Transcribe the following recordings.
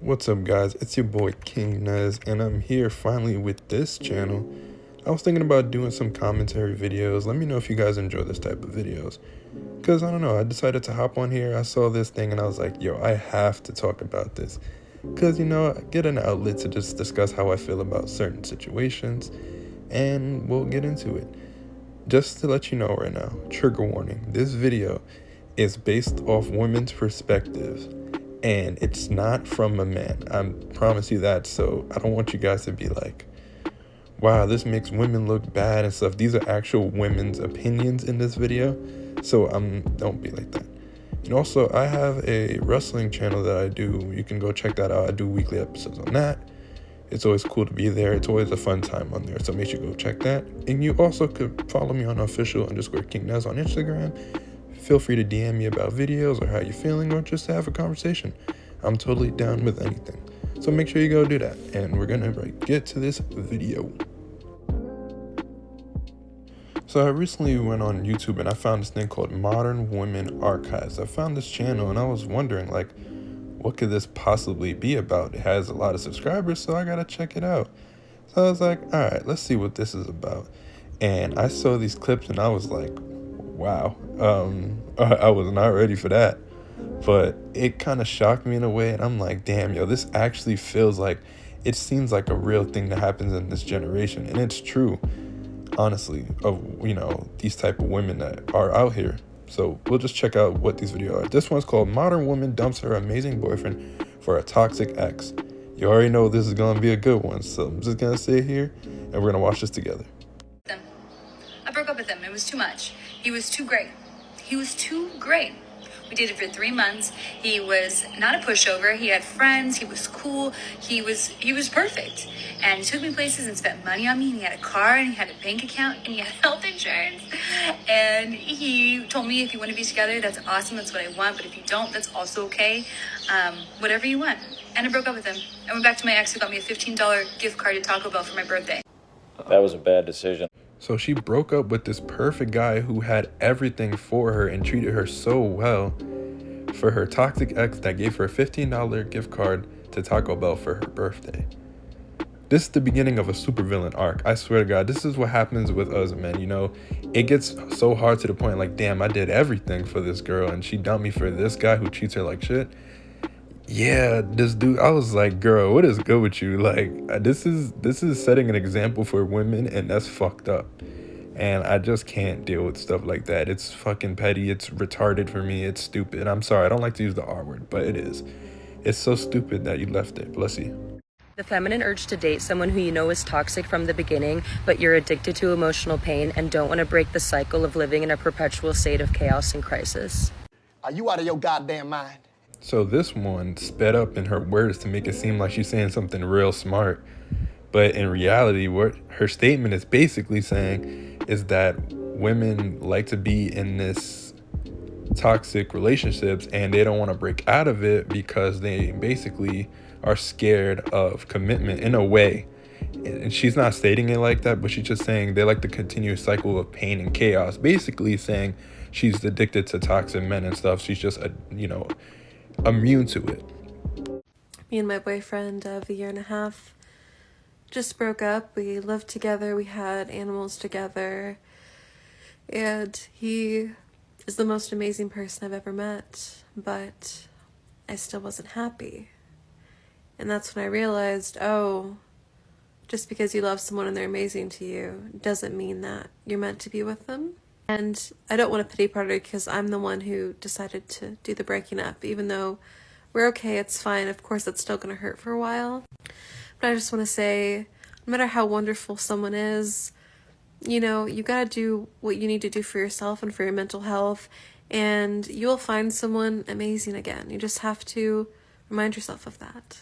What's up, guys? It's your boy King Nez, and I'm here finally with this channel. I was thinking about doing some commentary videos. Let me know if you guys enjoy this type of videos, because I don't know, I decided to hop on here. I saw this thing and I was like, yo, I have to talk about this, because I get an outlet to just discuss how I feel about certain situations, and we'll get into it. Just to let you know right now, trigger warning, this video is based off women's perspectives, and it's not from a man. I promise you that. So I don't want you guys to be like, wow, this makes women look bad and stuff. These are actual women's opinions in this video, so don't be like that. And also, I have a wrestling channel that I do. You can go check that out. I do weekly episodes on that. It's always cool to be there. It's always a fun time on there, so make sure you go check that. And you also could follow me on official_KingNez on Instagram. Feel free to DM me about videos or how you're feeling, or just to have a conversation. I'm totally down with anything. So make sure you go do that. And we're gonna get to this video. So I recently went on YouTube and I found this thing called Modern Women Archives. I found this channel and I was wondering, like, what could this possibly be about? It has a lot of subscribers, so I gotta check it out. So I was like, all right, let's see what this is about. And I saw these clips and I was like, wow, I was not ready for that. But it kind of shocked me in a way, and I'm like, damn, yo, this actually feels like, it seems like a real thing that happens in this generation. And it's true, honestly, of these type of women that are out here. So we'll just check out what these videos are. This one's called Modern Woman Dumps Her Amazing Boyfriend for a Toxic Ex. You already know this is gonna be a good one, so I'm just gonna sit here and we're gonna watch this together. I broke up with him. It was too much. He was too great. He was too great. We dated for 3 months. He was not a pushover. He had friends. He was cool. He was perfect. And he took me places and spent money on me. And he had a car and he had a bank account and he had health insurance. And he told me, if you want to be together, that's awesome. That's what I want. But if you don't, that's also okay. Whatever you want. And I broke up with him. I went back to my ex who got me a $15 gift card to Taco Bell for my birthday. That was a bad decision. So she broke up with this perfect guy who had everything for her and treated her so well, for her toxic ex that gave her a $15 gift card to Taco Bell for her birthday. This is the beginning of a supervillain arc. I swear to God, this is what happens with us, man. It gets so hard to the point like, damn, I did everything for this girl and she dumped me for this guy who treats her like shit. Yeah, this dude, I was like, girl, what is good with you? Like, this is setting an example for women, and that's fucked up. And I just can't deal with stuff like that. It's fucking petty. It's retarded for me. It's stupid. I'm sorry, I don't like to use the R word, but it is. It's so stupid that you left it. Bless you. The feminine urge to date someone who you know is toxic from the beginning, but you're addicted to emotional pain and don't want to break the cycle of living in a perpetual state of chaos and crisis. Are you out of your goddamn mind? So this one sped up in her words to make it seem like she's saying something real smart. But in reality, what her statement is basically saying is that women like to be in this toxic relationships and they don't want to break out of it because they basically are scared of commitment in a way. And she's not stating it like that, but she's just saying they like the continuous cycle of pain and chaos. Basically saying she's addicted to toxic men and stuff. She's just, immune to it. Me and my boyfriend of a year and a half just broke up. We lived together, we had animals together, and he is the most amazing person I've ever met, but I still wasn't happy. And that's when I realized, oh, just because you love someone and they're amazing to you doesn't mean that you're meant to be with them. And I don't want a pity party because I'm the one who decided to do the breaking up. Even though we're okay, it's fine. Of course, it's still going to hurt for a while. But I just want to say, no matter how wonderful someone is, you got to do what you need to do for yourself and for your mental health. And you will find someone amazing again. You just have to remind yourself of that.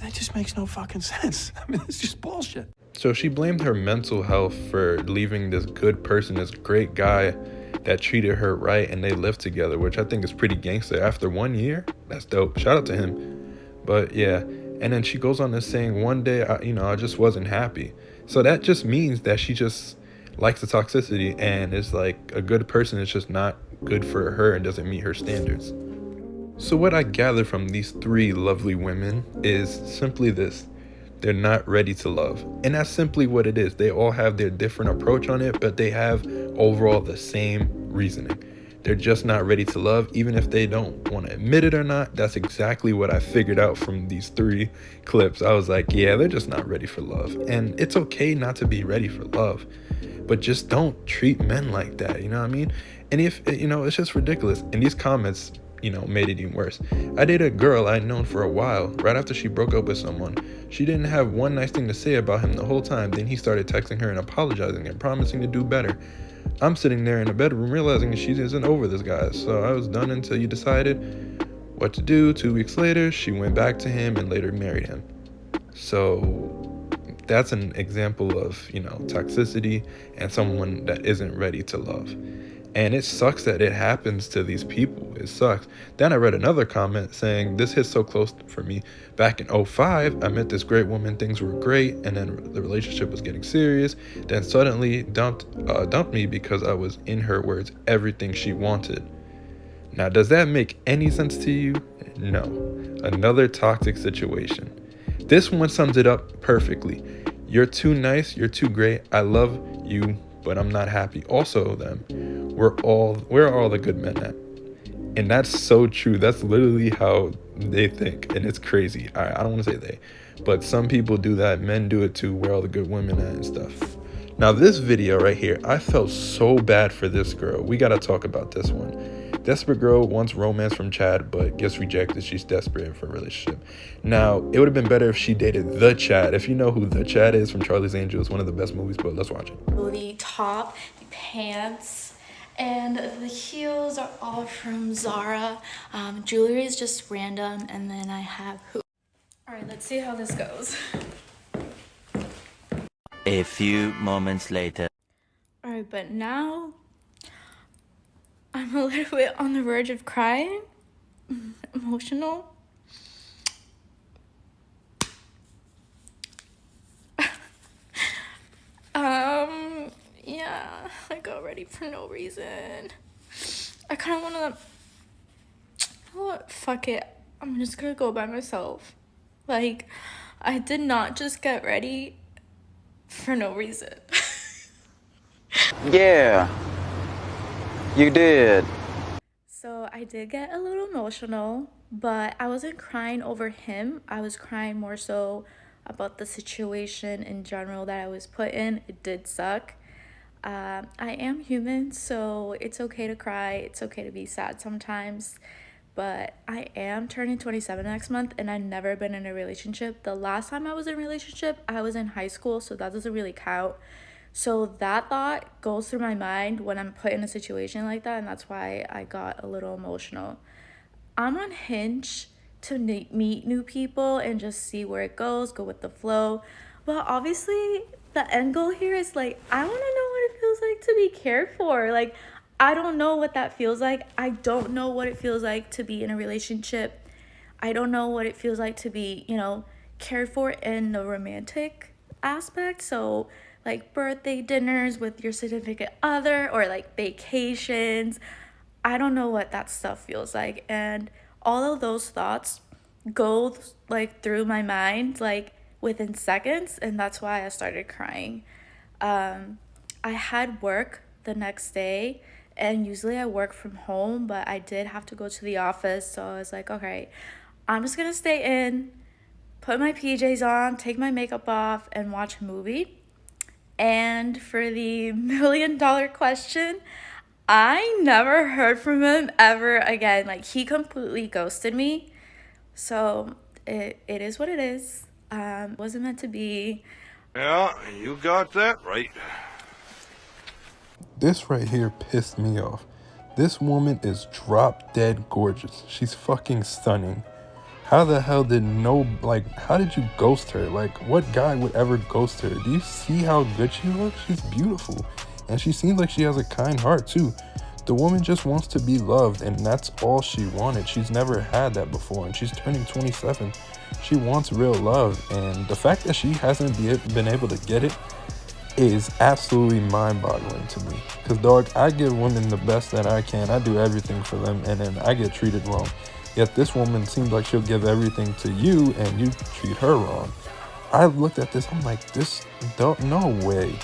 That just makes no fucking sense. I mean, it's just bullshit. So she blamed her mental health for leaving this good person, this great guy that treated her right, and they lived together, which I think is pretty gangster. After 1 year, that's dope. Shout out to him. But yeah, and then she goes on this saying, one day, I just wasn't happy. So that just means that she just likes the toxicity and is like a good person. It's just not good for her and doesn't meet her standards. So what I gather from these three lovely women is simply this: they're not ready to love. And that's simply what it is. They all have their different approach on it, but they have overall the same reasoning. They're just not ready to love, even if they don't want to admit it or not. That's exactly what I figured out from these three clips. I was like, yeah, they're just not ready for love. And it's okay not to be ready for love, but just don't treat men like that. You know what I mean? And if, it's just ridiculous. And these comments, made it even worse. I dated a girl I'd known for a while. Right after she broke up with someone, she didn't have one nice thing to say about him the whole time. Then he started texting her and apologizing and promising to do better. I'm sitting there in the bedroom realizing she isn't over this guy. So I was done until you decided what to do. 2 weeks later, she went back to him and later married him. So that's an example of, toxicity and someone that isn't ready to love. And it sucks that it happens to these people. It sucks. Then I read another comment saying, this hits so close for me. Back in 2005, I met this great woman. Things were great. And then the relationship was getting serious. Then suddenly dumped me because I was, in her words, everything she wanted. Now, does that make any sense to you? No. Another toxic situation. This one sums it up perfectly. You're too nice. You're too great. I love you, but I'm not happy. Also, where are all the good men at? And that's so true. That's literally how they think, and it's crazy. I don't want to say they, but some people do that. Men do it too. Where are all the good women at and stuff. Now this video right here, I felt so bad for this girl. We gotta talk about this one. Desperate girl wants romance from Chad, but gets rejected. She's desperate for a relationship. Now, it would have been better if she dated the Chad. If you know who the Chad is from Charlie's Angels, one of the best movies, but let's watch it. The top, the pants, and the heels are all from Zara. Jewelry is just random, and then I have hoops. All right, let's see how this goes. A few moments later. All right, but now I'm a little bit on the verge of crying, emotional. Yeah, I got ready for no reason. I kind of want to, fuck it. I'm just gonna go by myself. Like, I did not just get ready for no reason. Yeah, you did. So I did get a little emotional, but I wasn't crying over him. I was crying more so about the situation in general that I was put in. It did suck. I am human, so it's okay to cry. It's okay to be sad sometimes. But I am turning 27 next month, and I've never been in a relationship. The last time I was in a relationship, I was in high school, so that doesn't really count. So that thought goes through my mind when I'm put in a situation like that, and that's why I got a little emotional. I'm on Hinge to meet new people and just see where it goes, go with the flow. But obviously, the end goal here is like, I want to know what it feels like to be cared for. Like, I don't know what that feels like. I don't know what it feels like to be in a relationship. I don't know what it feels like to be, cared for in the romantic aspect. So, like birthday dinners with your significant other or like vacations. I don't know what that stuff feels like. And all of those thoughts go like through my mind like within seconds, and that's why I started crying. I had work the next day, and usually I work from home, but I did have to go to the office, so I was like, okay, I'm just gonna stay in, put my PJs on, take my makeup off, and watch a movie. And for the $1 million question, I never heard from him ever again. Like, he completely ghosted me. So it is what it is. Wasn't meant to be. Yeah, you got that right. This right here pissed me off. This woman is drop dead gorgeous. She's fucking stunning. How the hell how did you ghost her? Like, what guy would ever ghost her? Do you see how good she looks? She's beautiful. And she seems like she has a kind heart too. The woman just wants to be loved, and that's all she wanted. She's never had that before, and she's turning 27. She wants real love, and the fact that she hasn't been able to get it is absolutely mind-boggling to me. Because, dog, I give women the best that I can. I do everything for them, and then I get treated wrong. Yet this woman seems like she'll give everything to you and you treat her wrong. I looked at this, I'm like, no way.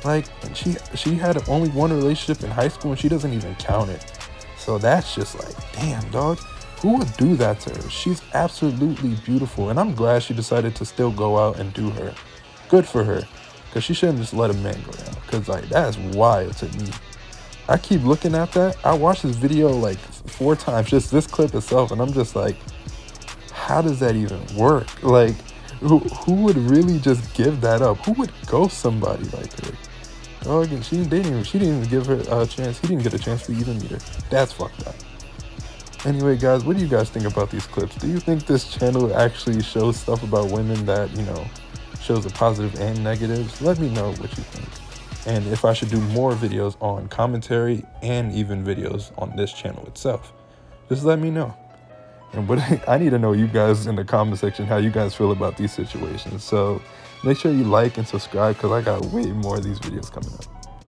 Like, she had only one relationship in high school and she doesn't even count it. So that's just like, damn, dog. Who would do that to her? She's absolutely beautiful, and I'm glad she decided to still go out and do her. Good for her, because she shouldn't just let a man go down, because like, that's wild to me. I keep looking at that. I watched this video like 4 times, just this clip itself, and I'm just like, how does that even work? Like, who would really just give that up? Who would ghost somebody like her? Oh, again, she didn't even give her a chance. He didn't get a chance to even meet her. That's fucked up. Anyway, guys, what do you guys think about these clips? Do you think this channel actually shows stuff about women that, you know, shows the positive and negatives? Let me know what you think. And if I should do more videos on commentary and even videos on this channel itself, just let me know. And I need to know you guys in the comment section how you guys feel about these situations. So make sure you like and subscribe, because I got way more of these videos coming up.